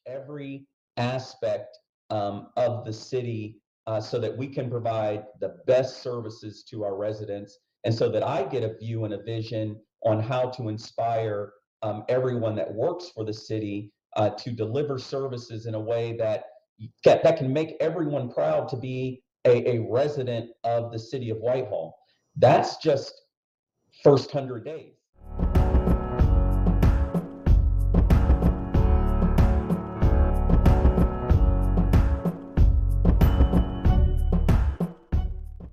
every aspect of the city so that we can provide the best services to our residents, and so that I get a view and a vision on how to inspire everyone that works for the city to deliver services in a way that can make everyone proud to be a resident of the city of Whitehall. That's just first 100 days.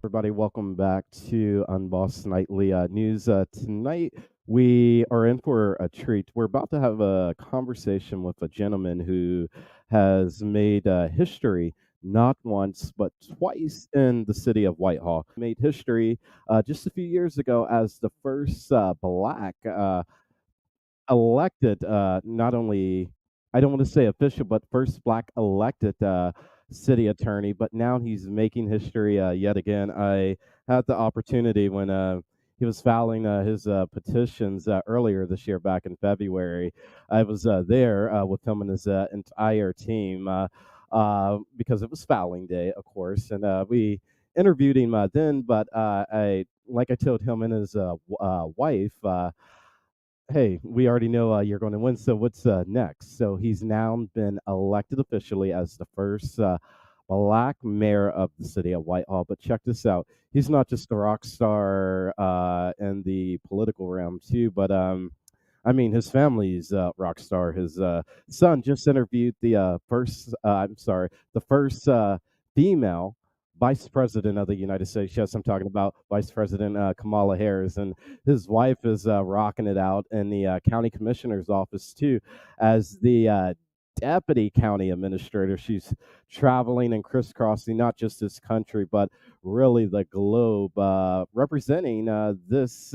Everybody, welcome back to Unbossed Nightly News. Tonight, we are in for a treat. We're about to have a conversation with a gentleman who has made history not once but twice in the city of Whitehall. Made history just a few years ago as the first black elected, not only, I don't want to say official, but first black elected city attorney. But now he's making history yet again. I had the opportunity when he was filing his petitions earlier this year, back in February. I was there with him and his entire team because it was filing day, of course, and we interviewed him then. But like I told him and his wife. Hey, we already know you're going to win. So what's next? So he's now been elected officially as the first black mayor of the city of Whitehall. But check this out. He's not just a rock star in the political realm too, but I mean, his family's rock star. His son just interviewed the the first female vice president of the United States. Yes, I'm talking about Vice President Kamala Harris, and his wife is rocking it out in the county commissioner's office too, as the deputy county administrator. She's traveling and crisscrossing not just this country, but really the globe, representing this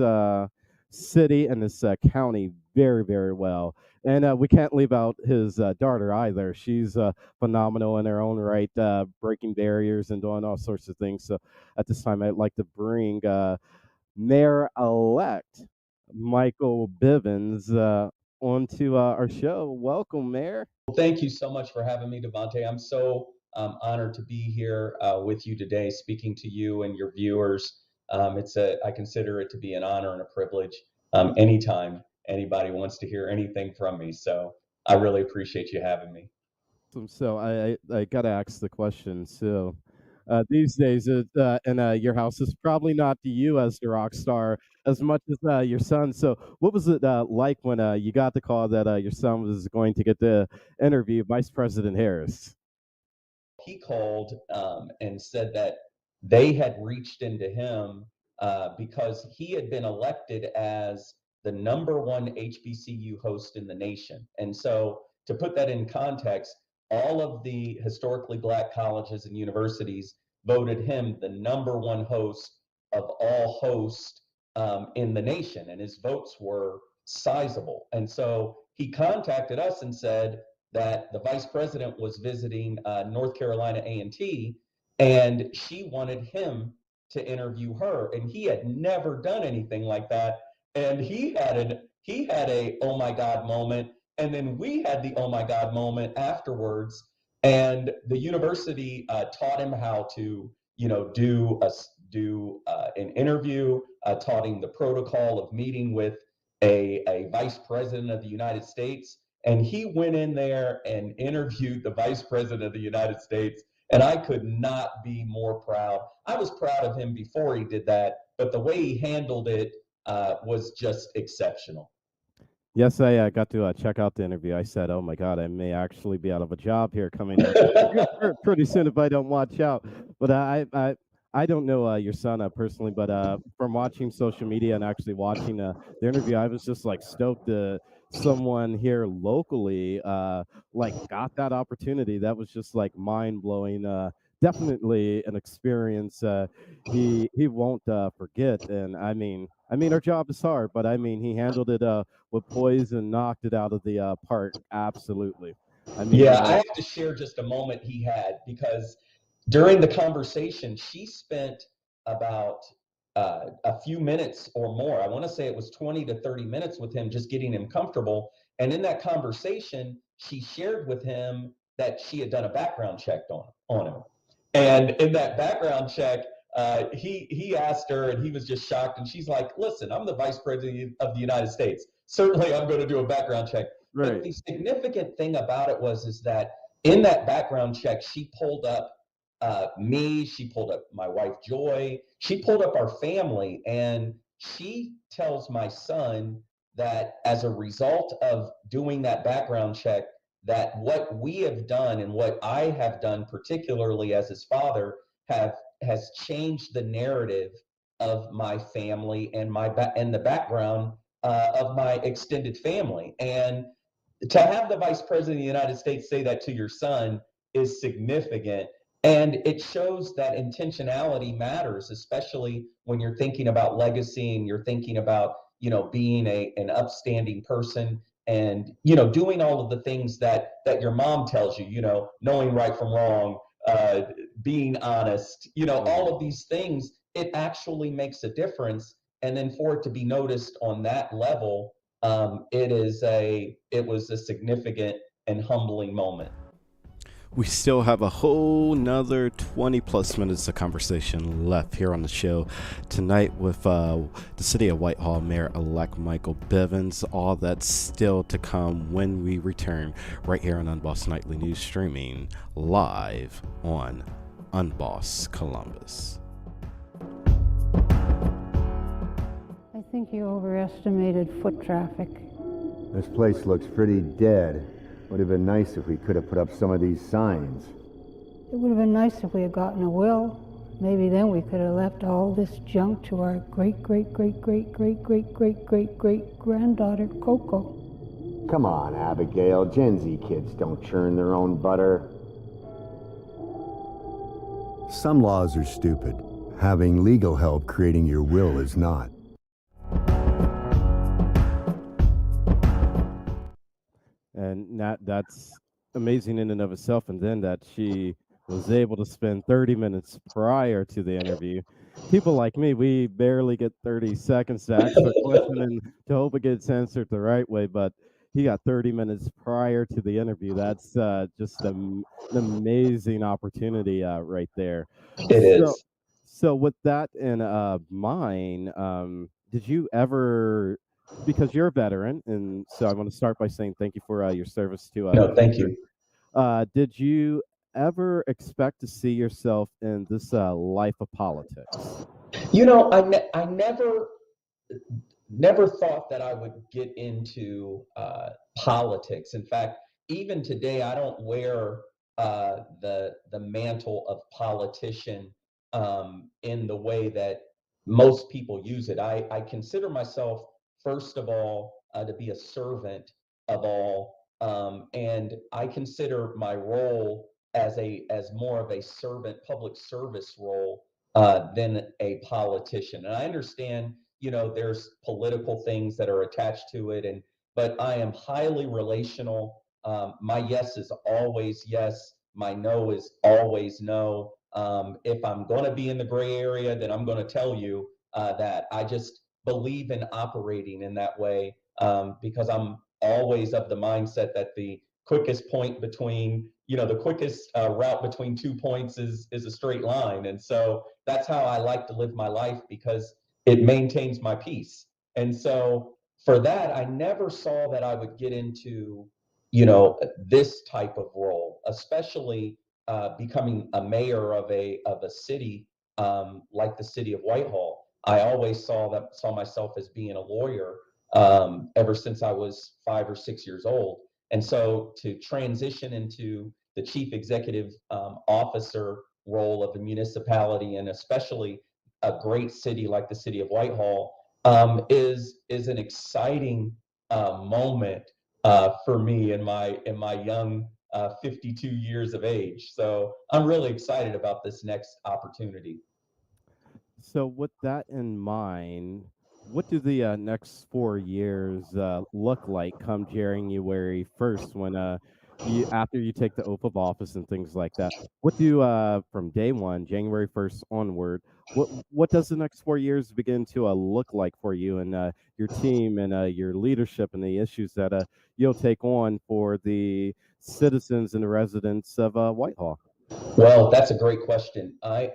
city and this county very, very well. And we can't leave out his daughter either. She's phenomenal in her own right, breaking barriers and doing all sorts of things. So at this time, I'd like to bring Mayor-elect Michael Bivens onto our show. Welcome, Mayor. Well, thank you so much for having me, Devontae. I'm so honored to be here with you today, speaking to you and your viewers. I consider it to be an honor and a privilege anytime anybody wants to hear anything from me. So I really appreciate you having me. So I got to ask the question. So these days, in your house is probably not you as the rock star as much as your son. So what was it like when you got the call that your son was going to get to interview Vice President Harris? He called and said that they had reached into him because he had been elected as the #1 HBCU host in the nation. And so, to put that in context, all of the historically black colleges and universities voted him the #1 host of all hosts in the nation, and his votes were sizable. And so, he contacted us and said that the vice president was visiting North Carolina A&T, and she wanted him to interview her, and he had never done anything like that, and he had a oh my god moment, and then we had the oh my god moment afterwards, and the university taught him how to do an interview, taught him the protocol of meeting with a vice president of the United States, and he went in there and interviewed the vice president of the United States. And I could not be more proud. I was proud of him before he did that, but the way he handled it was just exceptional. Yes, I got to check out the interview. I said, "Oh my God, I may actually be out of a job here coming up pretty soon if I don't watch out." But I don't know your son personally, but from watching social media and actually watching the interview, I was just like stoked that someone here locally like got that opportunity. That was just like mind blowing. Definitely an experience he won't forget. And I mean, our job is hard, but I mean, he handled it with poise and knocked it out of the park. Absolutely. I mean, Yeah, I have to share just a moment he had because during the conversation, she spent about a few minutes or more. I want to say it was 20 to 30 minutes with him, just getting him comfortable. And in that conversation, she shared with him that she had done a background check on him. And in that background check, he asked her, and he was just shocked. And she's like, "Listen, I'm the vice president of the United States. Certainly, I'm going to do a background check." But Right. the significant thing about it was is that in that background check, she pulled up me, she pulled up my wife Joy, she pulled up our family, and she tells my son that as a result of doing that background check, that what we have done and what I have done, particularly as his father, have has changed the narrative of my family and and the background of my extended family. And to have the vice president of the United States say that to your son is significant. And it shows that intentionality matters, especially when you're thinking about legacy and you're thinking about, being an upstanding person and, doing all of the things that your mom tells you, knowing right from wrong, uh, being honest, Mhm. all of these things, it actually makes a difference. And then for it to be noticed on that level, it was a significant and humbling moment. We still have a whole nother 20 plus minutes of conversation left here on the show tonight with the city of Whitehall Mayor elect Michael Bivens. All that's still to come when we return right here on Unbossed Nightly News, streaming live on Unbossed Columbus. I think you overestimated foot traffic. This place looks pretty dead. Would have been nice if we could have put up some of these signs. It would have been nice if we had gotten a will. Maybe then we could have left all this junk to our great-great-great-great-great-great-great-great-granddaughter, Coco. Come on, Abigail. Gen Z kids don't churn their own butter. Some laws are stupid. Having legal help creating your will is not. And that's amazing in and of itself. And then that she was able to spend 30 minutes prior to the interview. People like me, we barely get 30 seconds to ask the question and to hope it gets answered the right way. But he got 30 minutes prior to the interview. That's just an amazing opportunity right there. It So, is. so with that in mind, did you ever, because you're a veteran, and so I want to start by saying thank you for your service to the No, thank country. you. Did you ever expect to see yourself in this life of politics? I never thought that I would get into politics. In fact, even today, I don't wear the mantle of politician in the way that most people use it. I consider myself, first of all, to be a servant of all, and I consider my role as more of a servant, public service role than a politician. And I understand, there's political things that are attached to it, and but I am highly relational. My yes is always yes. My no is always no. If I'm going to be in the gray area, then I'm going to tell you that I just believe in operating in that way because I'm always of the mindset that the quickest point between the quickest route between 2 points is a straight line. And so that's how I like to live my life because it maintains my peace. And so for that, I never saw that I would get into this type of role, especially becoming a mayor of a city like the city of Whitehall. I always saw myself as being a lawyer ever since I was 5 or 6 years old. And so to transition into the chief executive officer role of a municipality, and especially a great city like the city of Whitehall, is an exciting moment for me in my young 52 years of age. So I'm really excited about this next opportunity. So, with that in mind, what do the next 4 years look like come January 1st when after you take the oath of office and things like that, what do from day one, January 1st onward, what does the next 4 years begin to look like for you and your team and your leadership and the issues that you'll take on for the citizens and the residents of Whitehall? Well, that's a great question. I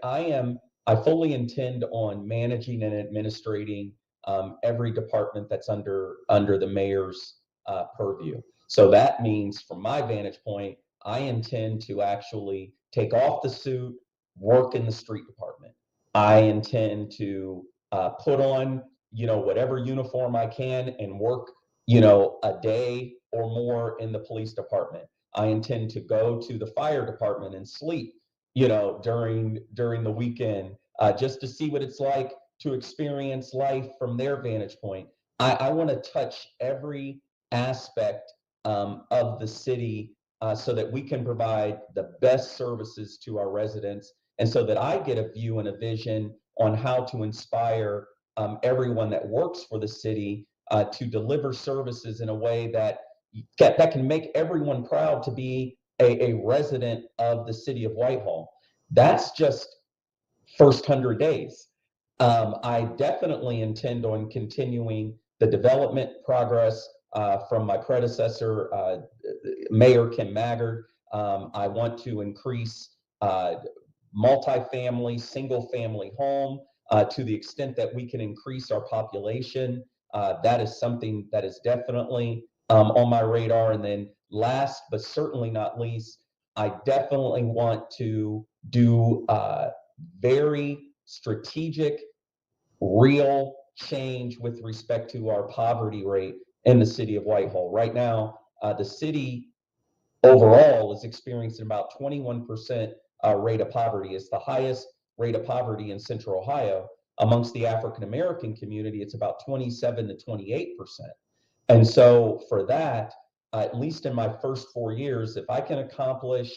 fully intend on managing and administrating every department that's under the mayor's purview. So that means, from my vantage point, I intend to actually take off the suit, work in the street department. I intend to put on, whatever uniform I can and work, a day or more in the police department. I intend to go to the fire department and sleep, during the weekend, just to see what it's like to experience life from their vantage point. I want to touch every aspect of the city so that we can provide the best services to our residents, and so that I get a view and a vision on how to inspire everyone that works for the city to deliver services in a way that can make everyone proud to be a resident of the city of Whitehall. That's just first 100 days. I definitely intend on continuing the development progress from my predecessor, Mayor Kim Maggard. I want to increase multifamily, single family home to the extent that we can increase our population. That is something that is definitely on my radar. And then last but certainly not least, I definitely want to do very strategic, real change with respect to our poverty rate in the city of Whitehall. Right now, the city overall is experiencing about 21% rate of poverty. It's the highest rate of poverty in Central Ohio. Amongst the African American community, it's about 27 to 28%. And so for that, at least in my first 4 years, if I can accomplish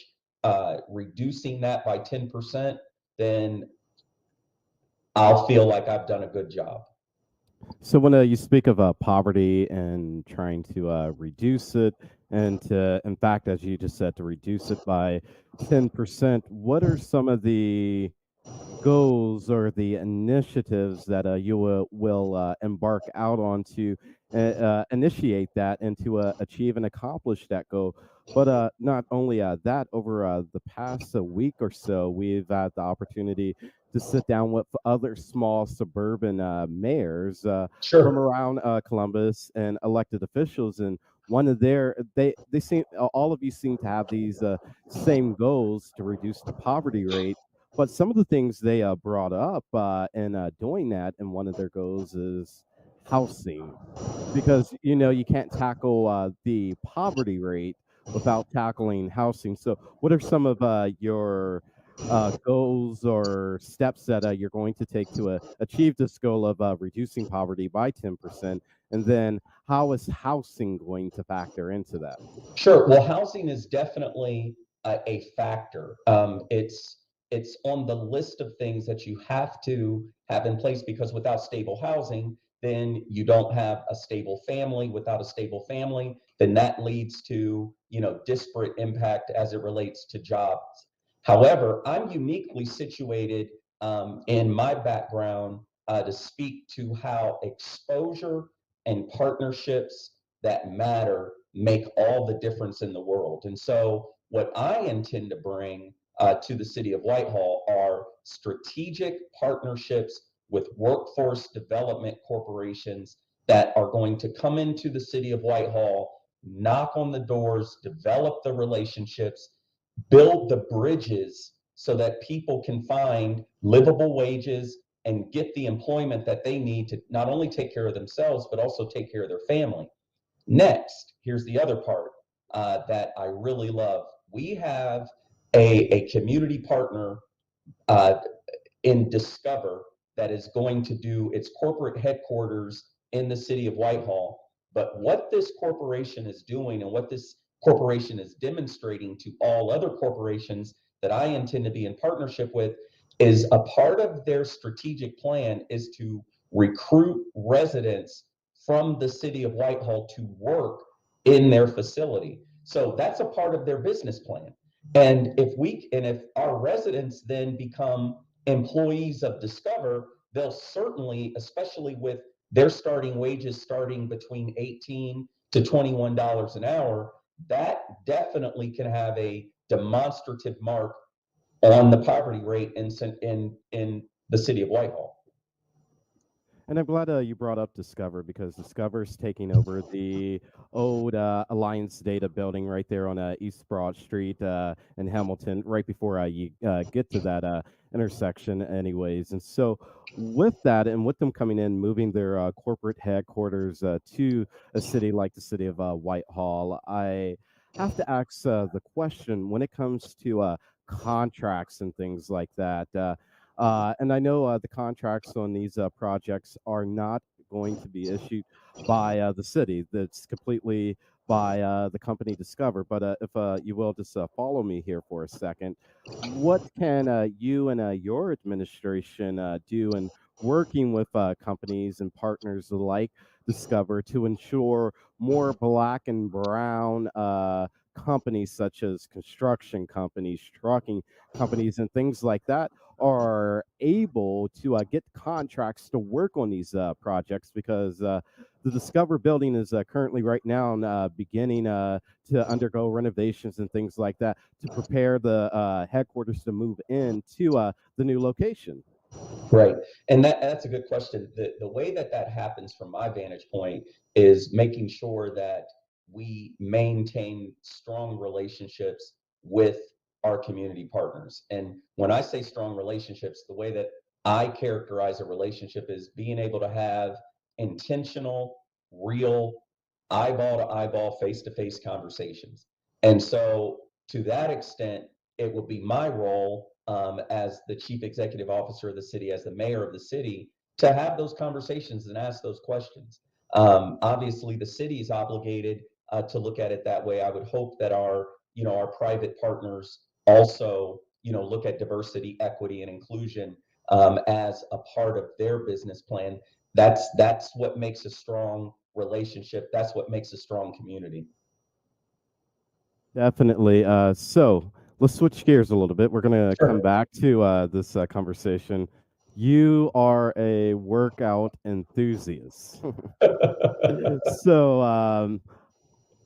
reducing that by 10%, then I'll feel like I've done a good job. So when you speak of poverty and trying to reduce it, and to, in fact, as you just said, to reduce it by 10%, what are some of the goals or the initiatives that you will embark out on to initiate that and to achieve and accomplish that goal? But not only that, over the past week or so, we've had the opportunity to sit down with other small suburban mayors from Sure. around Columbus and elected officials. And one of their, they seem, all of you seem to have these same goals to reduce the poverty rate. But some of the things they brought up in doing that, and one of their goals is housing, because you can't tackle the poverty rate without tackling housing. So, what are some of your goals or steps that you're going to take to achieve this goal of reducing poverty by 10%? And then, how is housing going to factor into that? Sure. Well, housing is definitely a factor. It's on the list of things that you have to have in place, because without stable housing, then you don't have a stable family. Without a stable family, then that leads to disparate impact as it relates to jobs. However, I'm uniquely situated in my background to speak to how exposure and partnerships that matter make all the difference in the world. And so, what I intend to bring to the city of Whitehall are strategic partnerships with workforce development corporations that are going to come into the city of Whitehall, knock on the doors, develop the relationships, build the bridges so that people can find livable wages and get the employment that they need to not only take care of themselves, but also take care of their family. Next, here's the other part that I really love. We have a community partner uh, in Discover that is going to do its corporate headquarters in the city of Whitehall. But what this corporation is doing and what this corporation is demonstrating to all other corporations that I intend to be in partnership with is a part of their strategic plan is to recruit residents from the city of Whitehall to work in their facility. So that's a part of their business plan. And if our residents then become employees of Discover, they'll certainly, especially with their starting wages starting between $18 to $21 an hour, that definitely can have a demonstrative mark on the poverty rate in the city of Whitehall. And I'm glad you brought up Discover, because Discover's taking over the old Alliance Data building right there on East Broad Street in Hamilton, right before you get to that intersection, anyways. And so, with that, and with them coming in, moving their corporate headquarters to a city like the city of Whitehall, I have to ask the question when it comes to contracts and things like that. And I know the contracts on these projects are not going to be issued by the city. That's completely by the company Discover. But if you will just follow me here for a second, what can you and your administration do in working with companies and partners like Discover to ensure more black and brown companies, such as construction companies, trucking companies, and things like that, are able to get contracts to work on these projects? Because the Discover building is currently right now beginning to undergo renovations and things like that to prepare the headquarters to move into the new location. Right. And that's a good question. The way that happens from my vantage point is making sure that we maintain strong relationships with our community partners. And when I say strong relationships, the way that I characterize a relationship is being able to have intentional, real, eyeball to eyeball, face to face conversations. And so, to that extent, it will be my role as the chief executive officer of the city, as the mayor of the city, to have those conversations and ask those questions. Obviously, the city is obligated to look at it that way. I would hope that our private partners also, look at diversity, equity, and inclusion as a part of their business plan. That's what makes a strong relationship. That's what makes a strong community. Definitely. So let's switch gears a little bit. We're going to come Sure. back to this conversation. You are a workout enthusiast. So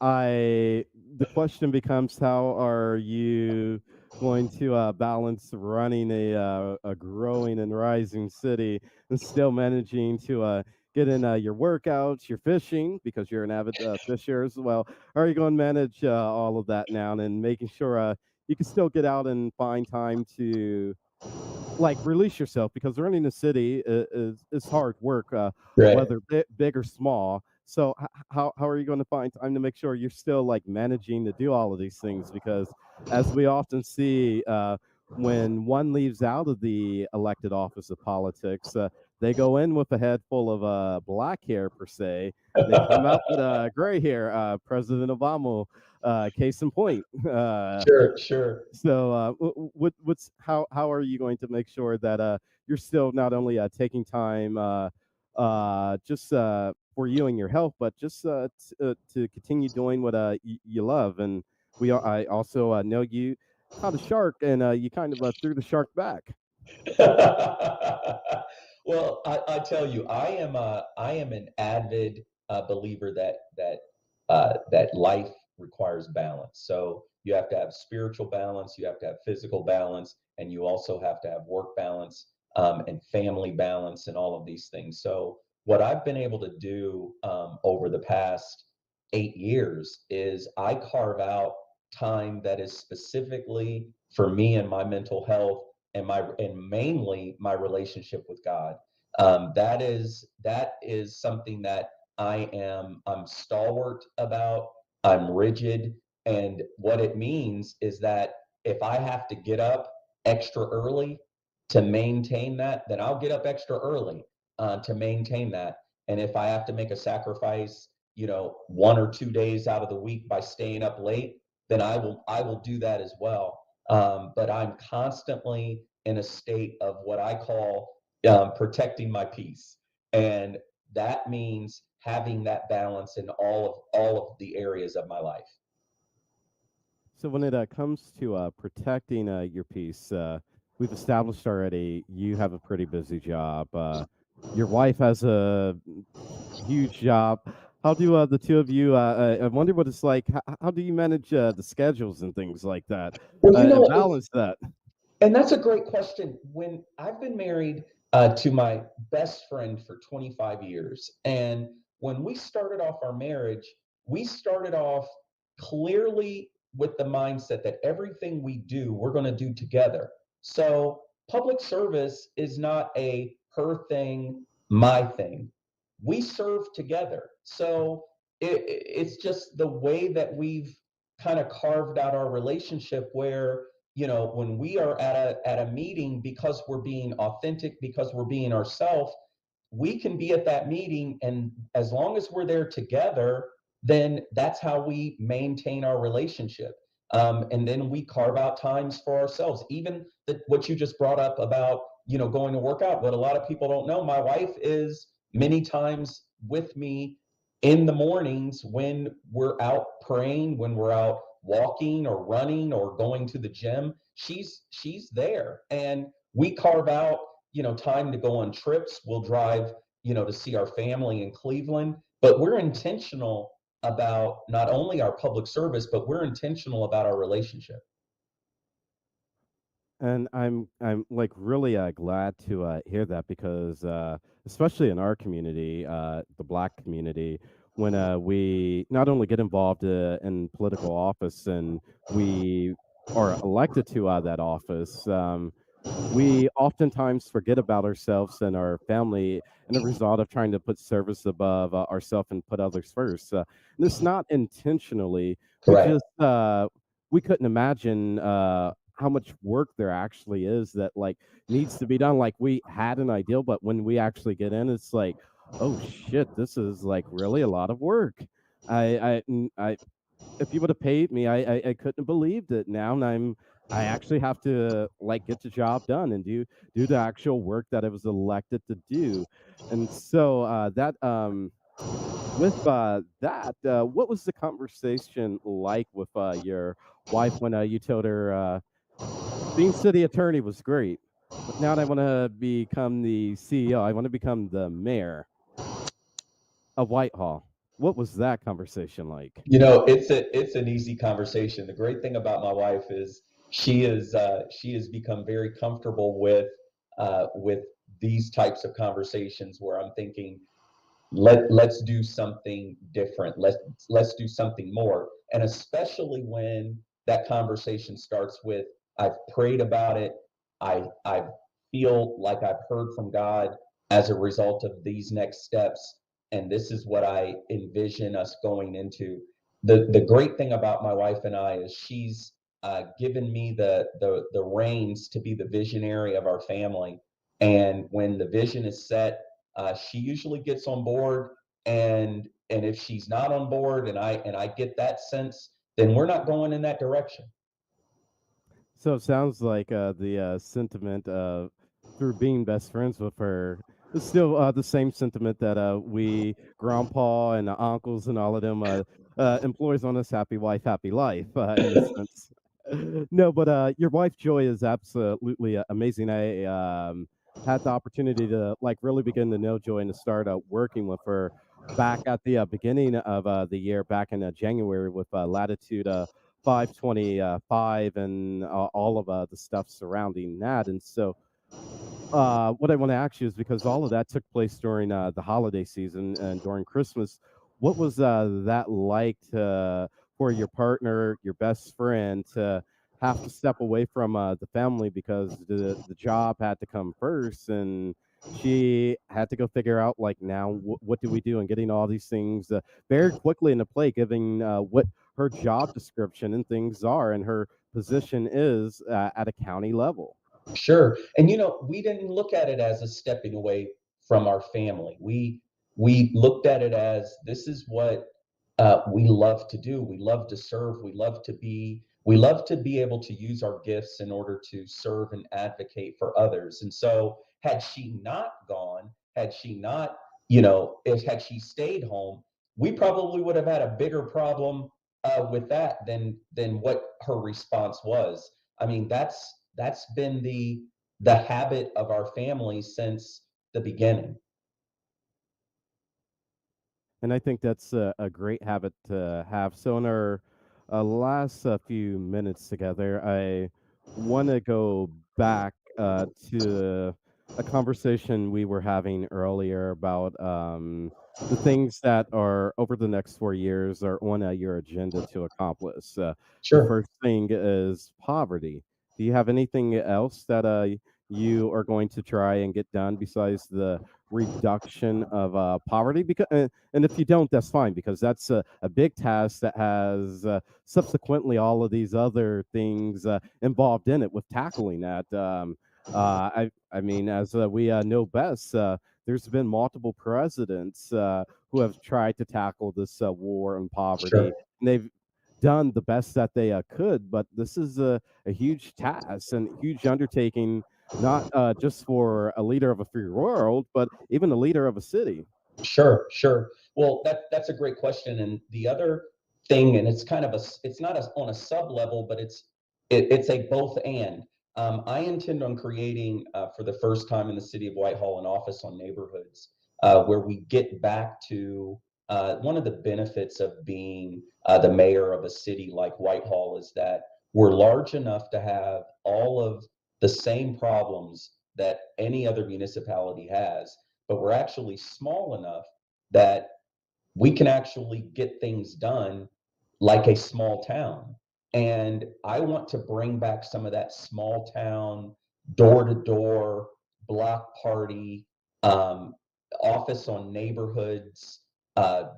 I the question becomes, how are you going to balance running a growing and rising city and still managing to get in your workouts, your fishing, because you're an avid fisher as well? How are you going to manage all of that now, and making sure you can still get out and find time to like release yourself, because running a city is hard work, Right. whether big or small. So how are you going to find time to make sure you're still like managing to do all of these things? Because as we often see, when one leaves out of the elected office of politics, they go in with a head full of black hair per se, and they come out with gray hair. President Obama, case in point. Sure, sure. So, what's how are you going to make sure that you're still not only taking time just for you and your health, but just to continue doing what you love? And I also know you caught a shark, and you kind of threw the shark back. Well, I tell you, I am an avid believer that life requires balance. So you have to have spiritual balance, you have to have physical balance, and you also have to have work balance and family balance and all of these things. So what I've been able to do over the past 8 years is I carve out time that is specifically for me and my mental health and mainly my relationship with God. That is something that I'm stalwart about. I'm rigid, and what it means is that if I have to get up extra early to maintain that, then I'll get up extra early to maintain that. And if I have to make a sacrifice, 1 or 2 days out of the week by staying up late, then I will do that as well. But I'm constantly in a state of what I call protecting my peace, and that means having that balance in all of the areas of my life. So when it comes to protecting your peace, we've established already you have a pretty busy job. Your wife has a huge job. How do the two of you? I wonder what it's like. How do you manage the schedules and things like that, Well, and it's balance that? and that's a great question. When I've been married to my best friend for 25 years, and when we started off our marriage, we started off clearly with the mindset that everything we do, we're going to do together. So public service is not a her thing, my thing. We serve together. So it's just the way that we've kind of carved out our relationship where when we are at a meeting, because we're being authentic, because we're being ourselves, we can be at that meeting, and as long as we're there together, then that's how we maintain our relationship. And then we carve out times for ourselves. Even what you just brought up about going to work out, what a lot of people don't know, my wife is many times with me in the mornings when we're out praying, when we're out walking or running or going to the gym. She's there, and we carve out time to go on trips. We'll drive to see our family in Cleveland, but we're intentional about not only our public service, but we're intentional about our relationship. And I'm like really glad to hear that because especially in our community, the Black community, when we not only get involved in political office and we are elected to that office, we oftentimes forget about ourselves and our family in a result of trying to put service above ourselves and put others first. And it's not intentionally. We Right. just we couldn't imagine how much work there actually is that like needs to be done. Like we had an ideal, but when we actually get in, it's like, oh shit, this is like really a lot of work. I if you would have paid me, I couldn't have believed it now, and I actually have to like get the job done and do the actual work that I was elected to do. And so that with that, what was the conversation like with your wife when you told her being city attorney was great, but now I want to become the CEO. I want to become the mayor of Whitehall. What was that conversation like? It's an easy conversation. The great thing about my wife is she has become very comfortable with these types of conversations where I'm thinking, let's do something different. Let's do something more. And especially when that conversation starts with, I've prayed about it. I feel like I've heard from God as a result of these next steps, and this is what I envision us going into. The great thing about my wife and I is she's given me the reins to be the visionary of our family. And when the vision is set, she usually gets on board, and if she's not on board, and I get that sense, then we're not going in that direction. So it sounds like the sentiment of through being best friends with her is still the same sentiment that we grandpa and the uncles and all of them employs on us happy wife, happy life in a sense. No, but your wife Joy is absolutely amazing. I had the opportunity to like really begin to know Joy and to start working with her back at the beginning of the year, back in January with Latitude 525 and all of the stuff surrounding that. And so, what I want to ask you is because all of that took place during the holiday season and during Christmas. What was that like for your partner, your best friend, to have to step away from the family because the job had to come first, and she had to go figure out like now what do we do, and getting all these things very quickly into play, giving what her job description and things are, and her position is at a county level. Sure. And we didn't look at it as a stepping away from our family. We looked at it as this is what we love to do. We love to serve. We love to be able to use our gifts in order to serve and advocate for others. And so had she not gone, had she not, if had she stayed home, we probably would have had a bigger problem with that than what her response was. I mean, that's been the habit of our family since the beginning. And I think that's a great habit to have. So, in our last few minutes together, I want to go back to a conversation we were having earlier about the things that are over the next 4 years are on your agenda to accomplish. The Sure. first thing is poverty. Do you have anything else that you are going to try and get done besides the reduction of poverty? Because and if you don't, that's fine, because that's a big task that has subsequently all of these other things involved in it with tackling that. I mean, as we know best, there's been multiple presidents who have tried to tackle this war on poverty, Sure. and they've done the best that they could. But this is a huge task and huge undertaking, not just for a leader of a free world, but even a leader of a city. Sure, sure. Well, that's a great question. And the other thing, and it's kind of it's not on a sub level, but it's a both and. I intend on creating for the first time in the city of Whitehall an office on neighborhoods where we get back to one of the benefits of being the mayor of a city like Whitehall is that we're large enough to have all of the same problems that any other municipality has, but we're actually small enough that we can actually get things done like a small town. And I want to bring back some of that small town, door to door, block party, um, office on neighborhoods uh,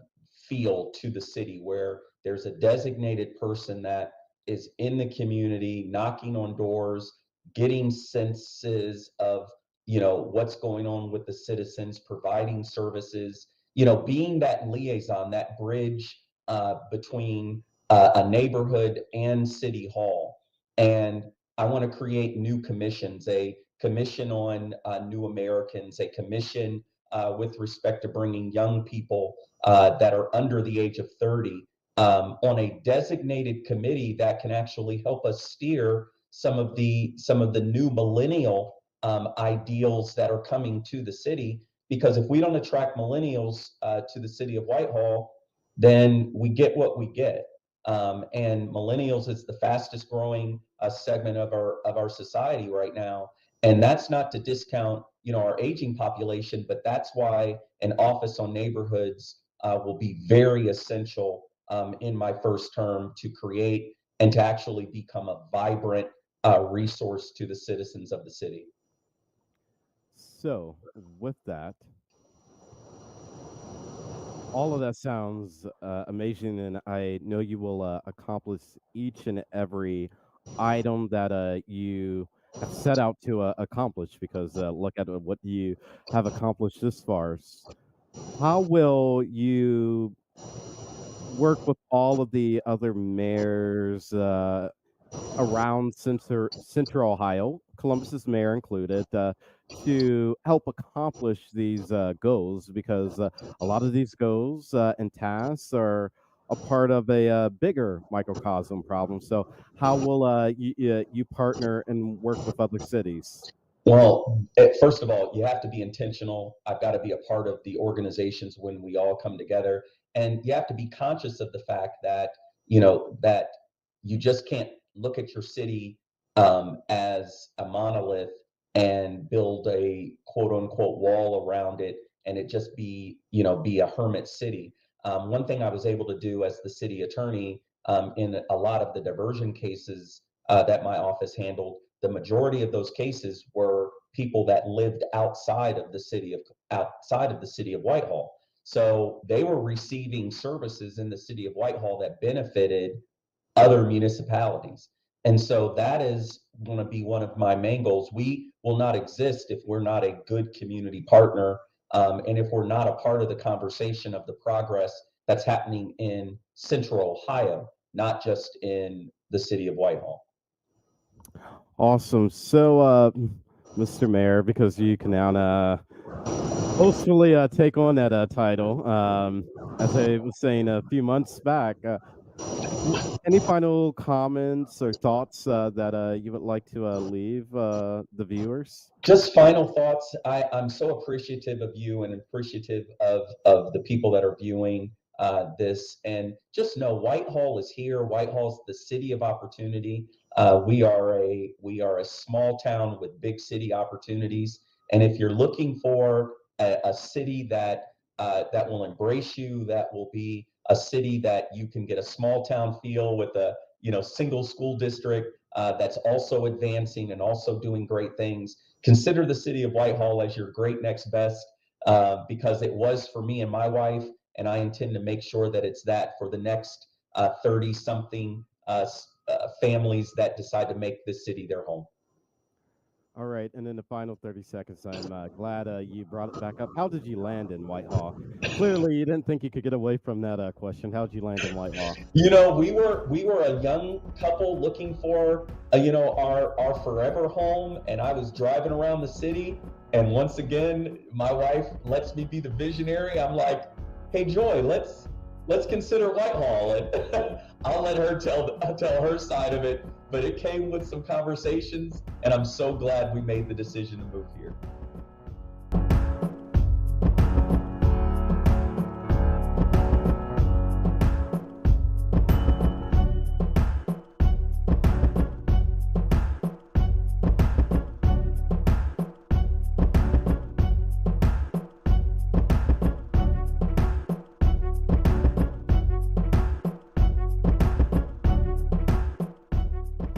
feel to the city where there's a designated person that is in the community, knocking on doors, getting senses of what's going on with the citizens, providing services, being that liaison, that bridge between a neighborhood and city hall. And I want to create new commissions, a commission on new Americans, a commission with respect to bringing young people that are under the age of 30 on a designated committee that can actually help us steer some of the new millennial ideals that are coming to the city. Because if we don't attract millennials to the city of Whitehall, then we get what we get. And millennials is the fastest growing segment of our society right now. And that's not to discount, our aging population, but that's why an office on neighborhoods will be very essential in my first term to create and to actually become a vibrant resource to the citizens of the city. So, with that, all of that sounds amazing, and I know you will accomplish each and every item that you have set out to accomplish. Because look at what you have accomplished this far. How will you work with all of the other mayors around Central Ohio, Columbus's mayor included, to help accomplish these goals? Because a lot of these goals and tasks are a part of a bigger microcosm problem. So, how will you partner and work with other cities? Well, first of all, you have to be intentional. I've got to be a part of the organizations when we all come together. And you have to be conscious of the fact that, that you just can't look at your city as a monolith and build a quote unquote wall around it and it just be a hermit city. One thing I was able to do as the city attorney in a lot of the diversion cases that my office handled, the majority of those cases were people that lived outside of the city of Whitehall. So they were receiving services in the city of Whitehall that benefited other municipalities. And so that is going to be one of my main goals. We will not exist if we're not a good community partner, and if we're not a part of the conversation of the progress that's happening in Central Ohio, not just in the city of Whitehall. Awesome. So, Mr. Mayor, because you can now hopefully take on that title. As I was saying a few months back, Any final comments or thoughts that you would like to leave the viewers? Just final thoughts. I'm so appreciative of you and appreciative of the people that are viewing this. And just know Whitehall is here. Whitehall's the city of opportunity. We are a small town with big city opportunities. And if you're looking for a city that will embrace you, that will be a city that you can get a small town feel with a single school district that's also advancing and also doing great things. Consider the city of Whitehall as your great next best, because it was for me and my wife, and I intend to make sure that it's that for the next 30 something families that decide to make this city their home. All right, and in the final 30 seconds, I'm glad you brought it back up. How did you land in Whitehall? Clearly, you didn't think you could get away from that question. How did you land in Whitehall? We were a young couple looking for our forever home, and I was driving around the city, and once again, my wife lets me be the visionary. I'm like, hey Joy, let's consider Whitehall, and I'll let her tell her side of it. But it came with some conversations, and I'm so glad we made the decision to move here.